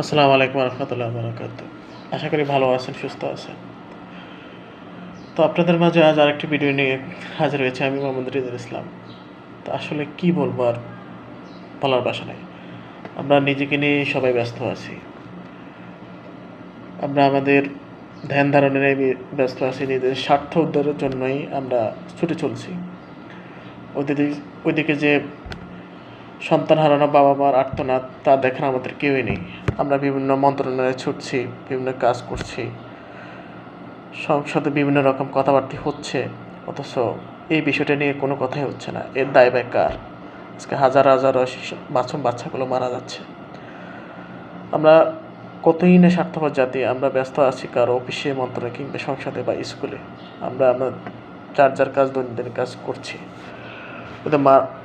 আসসালামু আলাইকুম রহমতুল্লাহ বারাকাত। আশা করি ভালো আছেন, সুস্থ আছেন। তো আপনাদের মাঝে আজ আরেকটি ভিডিও নিয়ে হাজির হয়েছে আমি মোহাম্মদ রিজুল ইসলাম। তো আসলে কি বলবো আর বলার ভাষা নেই। আমরা নিজেকে নিয়ে সবাই ব্যস্ত আছি। আমরা আমাদের ধ্যান ধারণে ব্যস্ত আছি, নিজেদের স্বার্থ উদ্ধারের জন্যই আমরা ছুটে চলছি। ওইদিকে ওইদিকে যে সন্তান হারানো বাবা মার আর্তনাদ তা দেখার আমাদের কেউই নেই। আমরা বিভিন্ন মন্ত্রণালয়ে ছুটছি, বিভিন্ন কাজ করছি, সংসদে বিভিন্ন রকম কথাবার্তা হচ্ছে, অথচ এই বিষয়টা নিয়ে কোনো কথাই হচ্ছে না। এর দায়ভার কার? আজকে হাজার হাজার মাসুম বাচ্চাগুলো মারা যাচ্ছে। আমরা কতই না স্বার্থপর জাতি, আমরা ব্যস্ত আছি কারো অফিসে, মন্ত্রণালয়ে কিংবা সংসদে বা স্কুলে। আমরা যার যার কাজ, দৈনন্দিন কাজ করছি।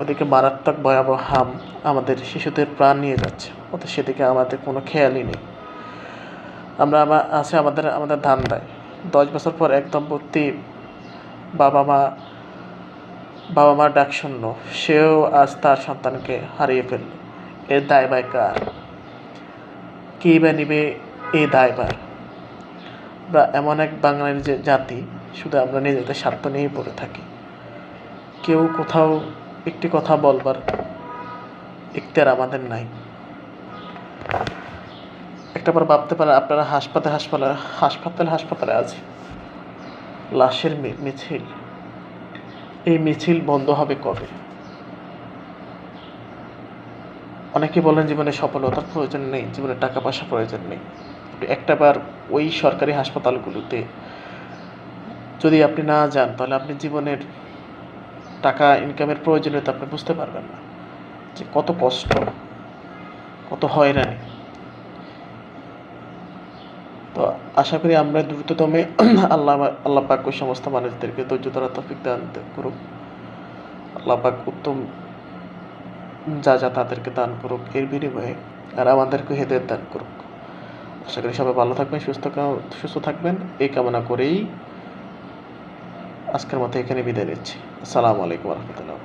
ওদেরকে মারাত্মক ভয়াবহ হাম আমাদের শিশুদের প্রাণ নিয়ে যাচ্ছে, অথচ সেদিকে আমাদের কোনো খেয়ালই নেই। আমরা আছে আমাদের ধান্দায়। 10 বছর পর এক দম্পতি বাবা মার ডাক শুনল, সেও আজ তার সন্তানকে হারিয়ে ফেলল। এর দায়ভার কার? কেই বা নিবে এই দায়ভার? আমরা এমন এক বাঙালির যে জাতি, শুধু আমরা নিজেদের স্বার্থ নিয়েই পড়ে থাকি। কেউ কোথাও একটি কথা বলবার ইখতিয়ার আমাদের নাই। একটাবার ভাবতে পারেন, আপনারা হাসপাতালে আছে লাশের মিছিল। এই মিছিল বন্ধ হবে কবে? অনেকে বলেন জীবনে সফলতার প্রয়োজন নেই, জীবনে টাকা পয়সা প্রয়োজন নেই। একটাবার ওই সরকারি হাসপাতালগুলোতে যদি আপনি না যান, তাহলে আপনি জীবনের টাকা ইনকামের প্রয়োজনীয়তা আপনি বুঝতে পারবেন না, যে কত কষ্ট, কত হয়রানি। তো আশা করি আমরা দ্রুততমে আল্লাহ পাক ওই সমস্ত মানুষদেরকে ধৈর্য ধরার তৌফিক দান করুক। আল্লাহ পাক উত্তম যা তাদেরকে দান করুক এর বিনিময়ে, আর আমাদেরকে হেদায়েত দান করুক। আশা করি সবাই ভালো থাকবেন, সুস্থ থাকবেন, এই কামনা করেই আজকের মতো এখানে বিদায় নিচ্ছি। আসসালামু আলাইকুম রহমতুল্লাহ।